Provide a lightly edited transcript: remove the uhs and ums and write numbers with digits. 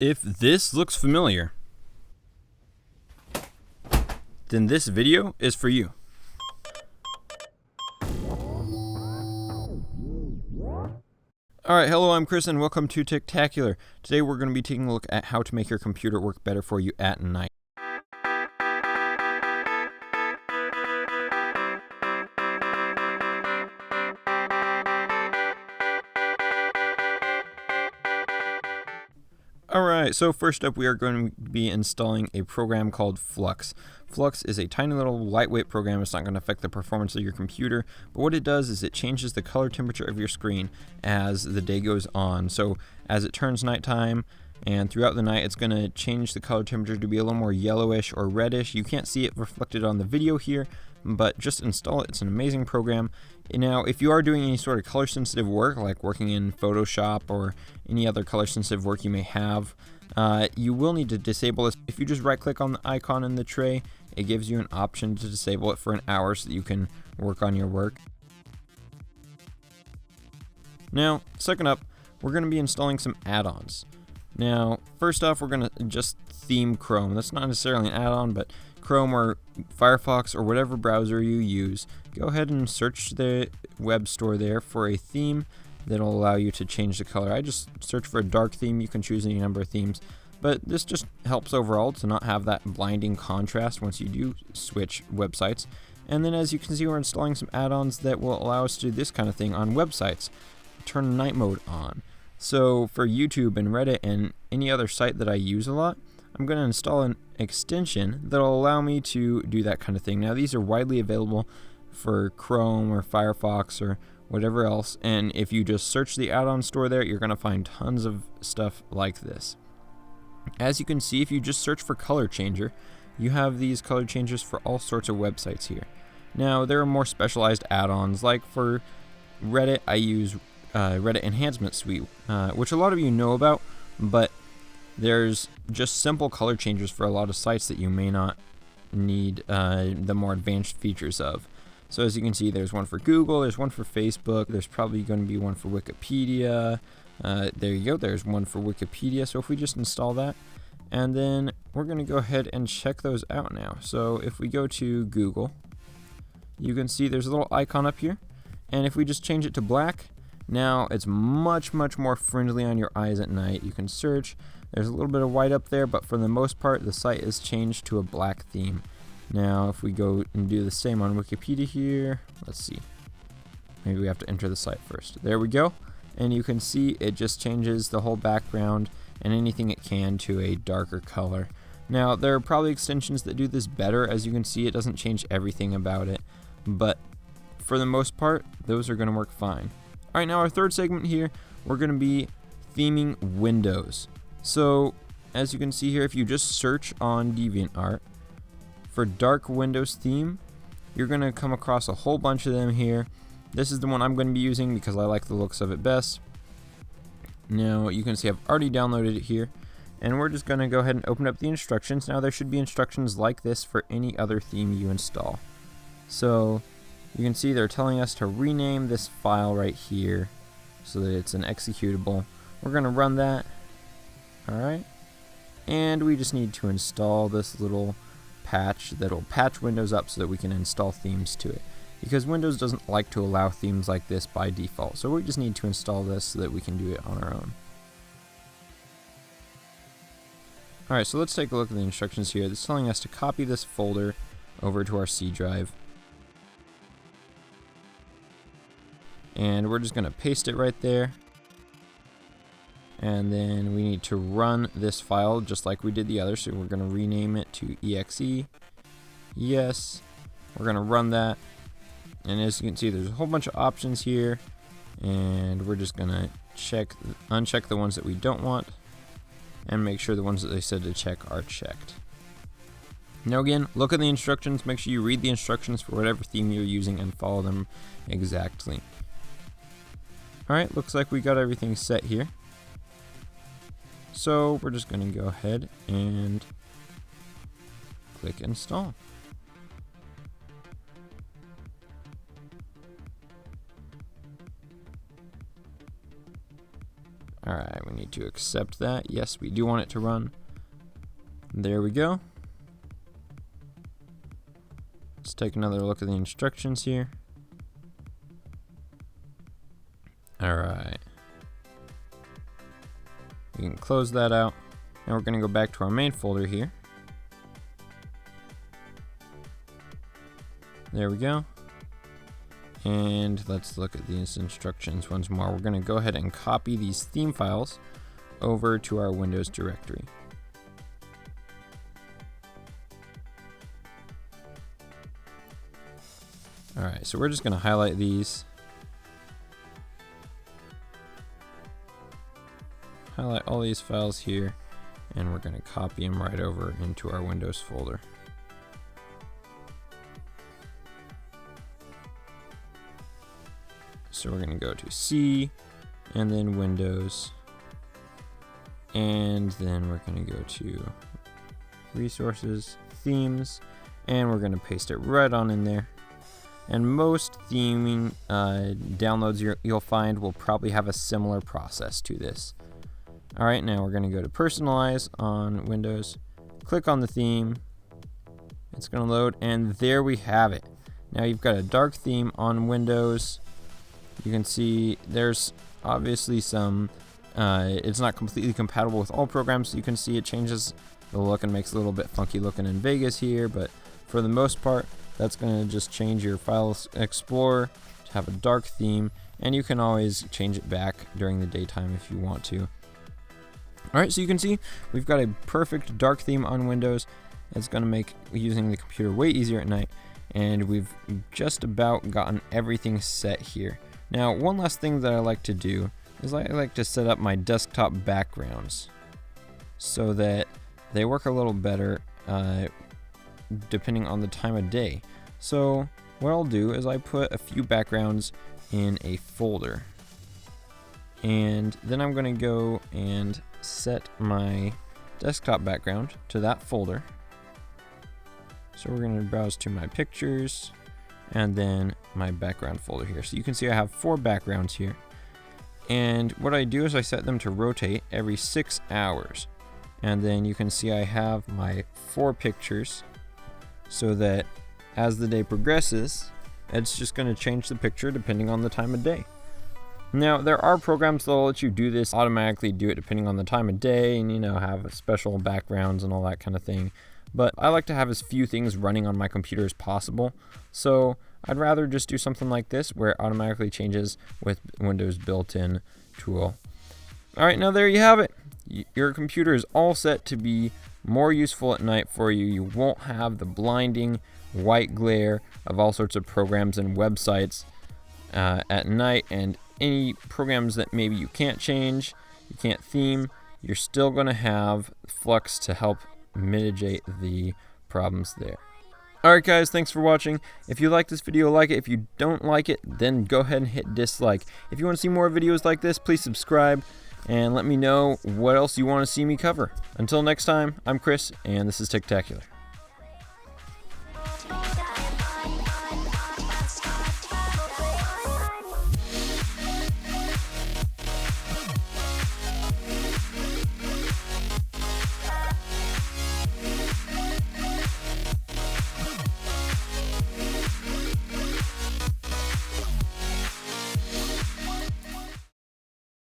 If this looks familiar, then this video is for you. Alright, hello, I'm Chris and welcome to Tictacular. Today we're going to be taking a look at how to make your computer work better for you at night. Alright, so first up we are going to be installing a program called Flux. Flux is a tiny little lightweight program. It's not going to affect the performance of your computer, but what it does is it changes the color temperature of your screen as the day goes on. So as it turns nighttime and throughout the night, it's going to change the color temperature to be a little more yellowish or reddish. You can't see it reflected on the video here, but just install it. It's an amazing program. Now, if you are doing any sort of color sensitive work, like working in Photoshop or any other color sensitive work you may have, you will need to disable this. If you just right click on the icon in the tray, it gives you an option to disable it for an hour so that you can work on your work. Now, second up, we're going to be installing some add-ons. Now, first off, we're going to just theme Chrome. That's not necessarily an add-on, but Chrome or Firefox or whatever browser you use, go ahead and search the web store there for a theme that'll allow you to change the color. I just search for a dark theme. You can choose any number of themes, but this just helps overall to not have that blinding contrast once you do switch websites. And then as you can see, we're installing some add-ons that will allow us to do this kind of thing on websites. Turn night mode on. So for YouTube and Reddit and any other site that I use a lot, I'm going to install an extension that will allow me to do that kind of thing. Now, these are widely available for Chrome or Firefox or whatever else, and if you just search the add-on store there, you're going to find tons of stuff like this. As you can see, if you just search for color changer, you have these color changers for all sorts of websites here. Now, there are more specialized add-ons, like for Reddit, I use Reddit Enhancement Suite, which a lot of you know about, but there's just simple color changers for a lot of sites that you may not need the more advanced features of. So as you can see, there's one for Google, there's one for Facebook, there's probably going to be one for Wikipedia. There you go, there's one for Wikipedia. So if we just install that, and then we're going to go ahead and check those out now. So if we go to Google, you can see there's a little icon up here, and if we just change it to black, now it's much more friendly on your eyes at night. You can search. There's a little bit of white up there, but for the most part, the site is changed to a black theme. Now, if we go and do the same on Wikipedia here, let's see. Maybe we have to enter the site first. There we go. And you can see it just changes the whole background and anything it can to a darker color. Now, there are probably extensions that do this better. As you can see, it doesn't change everything about it, but for the most part, those are going to work fine. All right, now our third segment here, we're going to be theming Windows. So, as you can see here, if you just search on DeviantArt for dark Windows theme, you're going to come across a whole bunch of them here. This is the one I'm going to be using because I like the looks of it best. Now, you can see I've already downloaded it here, and we're just going to go ahead and open up the instructions. Now, there should be instructions like this for any other theme you install. So, you can see they're telling us to rename this file right here so that it's an executable. We're going to run that. Alright, and we just need to install this little patch that'll patch Windows up so that we can install themes to it, because Windows doesn't like to allow themes like this by default, so we just need to install this so that we can do it on our own. Alright, so let's take a look at the instructions here. It's telling us to copy this folder over to our C drive, and we're just going to paste it right there. And then we need to run this file just like we did the other, so we're going to rename it to exe. Yes, we're going to run that, and as you can see, there's a whole bunch of options here, and we're just going to uncheck the ones that we don't want and make sure the ones that they said to check are checked. Now again, look at the instructions, make sure you read the instructions for whatever theme you're using and follow them exactly. Alright, looks like we got everything set here. So we're just going to go ahead and click install. Alright, we need to accept that. Yes, we do want it to run. There we go. Let's take another look at the instructions here. Alright. We can close that out. Now we're going to go back to our main folder here. There we go. And let's look at these instructions once more. We're going to go ahead and copy these theme files over to our Windows directory. Alright, so we're just going to highlight these. Highlight all these files here, and we're going to copy them right over into our Windows folder. So we're going to go to C, and then Windows, and then we're going to go to Resources, Themes, and we're going to paste it right on in there. And most theming downloads you'll find will probably have a similar process to this. Alright, now we're going to go to Personalize on Windows, click on the theme, it's going to load, and there we have it. Now you've got a dark theme on Windows. You can see there's obviously some, it's not completely compatible with all programs, so you can see it changes the look and makes it a little bit funky looking in Vegas here, but for the most part, that's going to just change your File Explorer to have a dark theme, and you can always change it back during the daytime if you want to. Alright, so you can see we've got a perfect dark theme on Windows. It's going to make using the computer way easier at night, and we've just about gotten everything set here. Now, one last thing that I like to do is I like to set up my desktop backgrounds so that they work a little better depending on the time of day. So what I'll do is I put a few backgrounds in a folder, and then I'm going to go and set my desktop background to that folder. So we're going to browse to my pictures and then my background folder here. So you can see I have 4 backgrounds here, and what I do is I set them to rotate every 6 hours, and then you can see I have my 4 pictures so that as the day progresses, it's just going to change the picture depending on the time of day. Now, there are programs that'll let you do this, automatically do it depending on the time of day, and have special backgrounds and all that kind of thing. But I like to have as few things running on my computer as possible, so I'd rather just do something like this where it automatically changes with Windows built-in tool. Alright, now there you have it. Your computer is all set to be more useful at night for you. You won't have the blinding white glare of all sorts of programs and websites at night, and any programs that maybe you can't change, you can't theme, you're still going to have Flux to help mitigate the problems there. Alright guys, thanks for watching. If you like this video, like it. If you don't like it, then go ahead and hit dislike. If you want to see more videos like this, please subscribe and let me know what else you want to see me cover. Until next time, I'm Chris, and this is Tictacular.